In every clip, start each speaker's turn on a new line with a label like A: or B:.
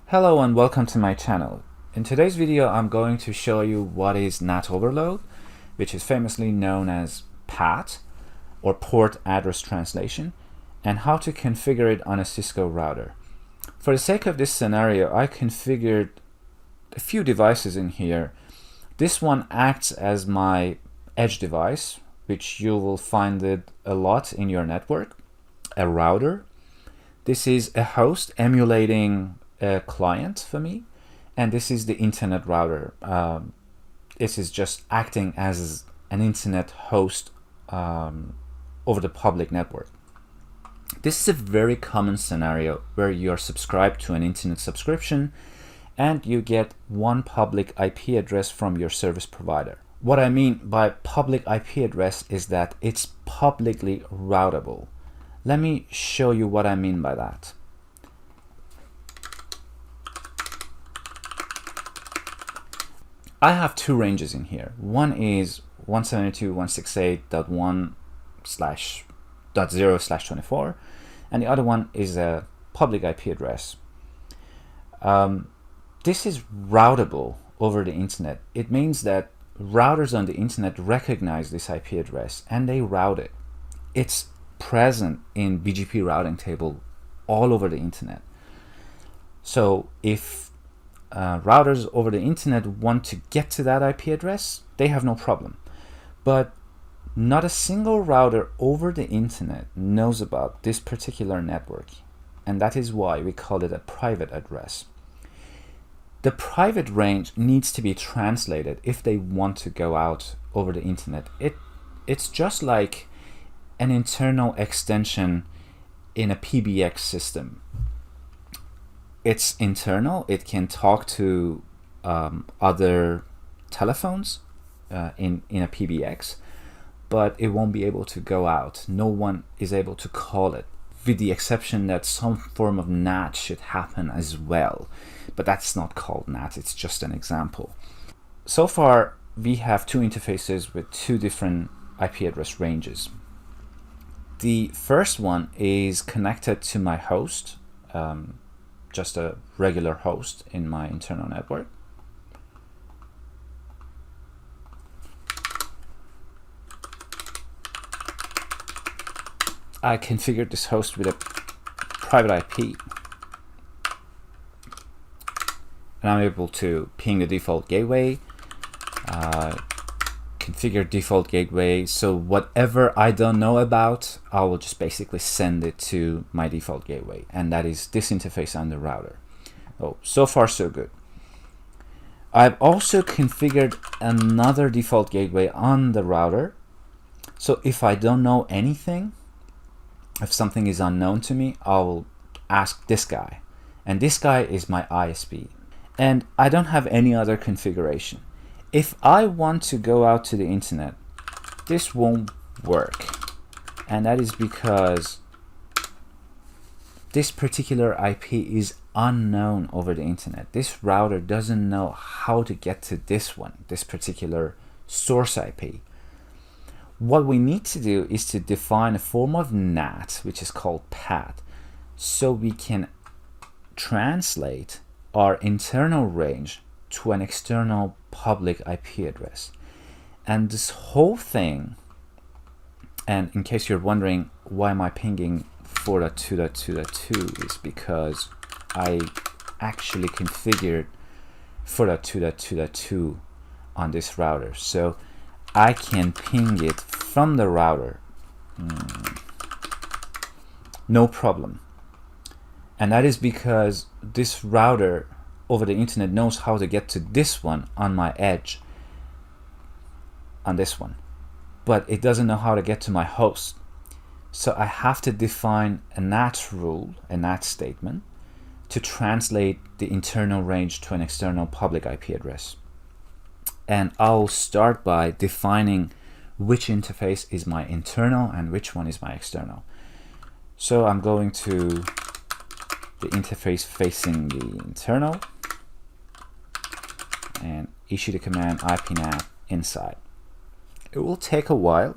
A: Hello and welcome to my channel. In today's video I'm going to show you what is NAT overload, which is famously known as PAT or port address translation, and how to configure it on a Cisco router. For the sake of this scenario, I configured a few devices in here. This one acts as my edge device, which you will find it a lot in your network, a router. This is a host emulating a client for me, and this is the internet router. This is just acting as an internet host over the public network. This is a very common scenario where you're subscribed to an internet subscription and you get one public IP address from your service provider. What I mean by public IP address is that it's publicly routable. Let me show you what I mean by that. I have two ranges in here. One is 172.168.1/0/24, and the other one is a public IP address. This is routable over the internet. It means that routers on the internet recognize this IP address and they route it. It's present in BGP routing table all over the internet. So if routers over the internet want to get to that IP address, they have no problem. But not a single router over the internet knows about this particular network, and that is why we call it a private address. The private range needs to be translated if they want to go out over the internet. It's just like an internal extension in a PBX system. It's internal. It can talk to other telephones in a PBX, but it won't be able to go out. No one is able to call it, with the exception that some form of NAT should happen as well. But that's not called NAT, it's just an example. So far, we have two interfaces with two different IP address ranges. The first one is connected to my host, just a regular host in my internal network. I configured this host with a private IP, and I'm able to ping the default gateway, configure default gateway, so whatever I don't know about, I will just basically send it to my default gateway, and that is this interface on the router. Oh, so far so good. I've also configured another default gateway on the router, so if I don't know anything, if something is unknown to me, I'll ask this guy, and this guy is my ISP, and I don't have any other configuration. If I want to go out to the internet, this won't work, and that is because this particular IP is unknown over the internet. This router doesn't know how to get to this one, this particular source IP. What we need to do is to define a form of NAT, which is called PAT, so we can translate our internal range to an external public IP address. And this whole thing, and in case you're wondering why am I pinging 4.2.2.2, is because I actually configured 4.2.2.2 on this router, so I can ping it from the router, no problem. And that is because this router over the internet knows how to get to this one on my edge, on this one, but it doesn't know how to get to my host. So I have to define a NAT rule, a NAT statement, to translate the internal range to an external public IP address. And I'll start by defining which interface is my internal and which one is my external. So I'm going to the interface facing the internal and issue the command ipnat inside. It will take a while,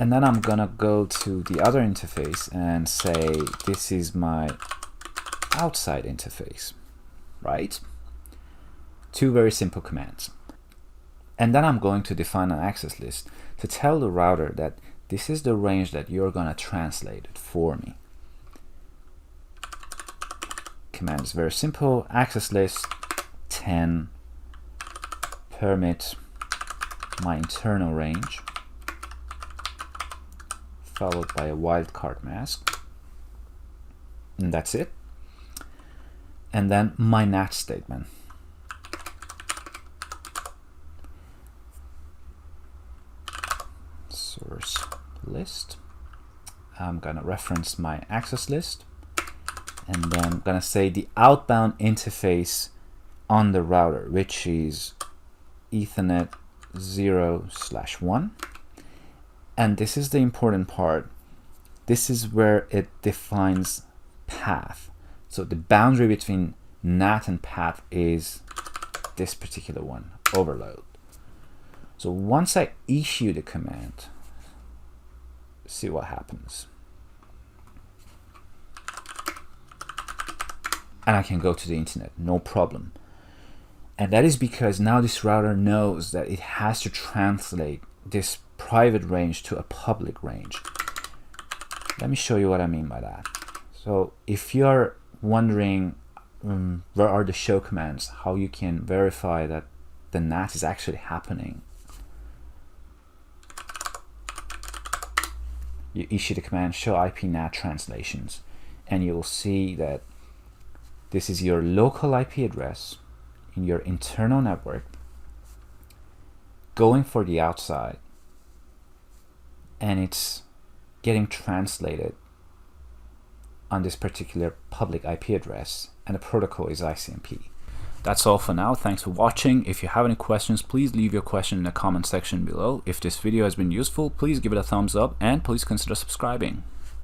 A: And then I'm gonna go to the other interface and say this is my outside interface, right? Two very simple commands. And then I'm going to define an access list to tell the router that this is the range that you're gonna translate it for me. Command is very simple. Access list 10 permit my internal range, followed by a wildcard mask, and that's it. And then my NAT statement. Source list. I'm gonna reference my access list, and then I'm gonna say the outbound interface on the router, which is Ethernet 0/1. And this is the important part. This is where it defines path. So the boundary between NAT and path is this particular one, overload. So once I issue the command, see what happens. And I can go to the internet, no problem. And that is because now this router knows that it has to translate this private range to a public range. Let me show you what I mean by that. So if you're wondering where are the show commands, how you can verify that the NAT is actually happening, you issue the command show IP NAT translations, and you will see that this is your local IP address in your internal network going for the outside, and it's getting translated on this particular public IP address, and the protocol is ICMP. That's all for now. Thanks for watching. If you have any questions, please leave your question in the comment section below. If this video has been useful, please give it a thumbs up and please consider subscribing.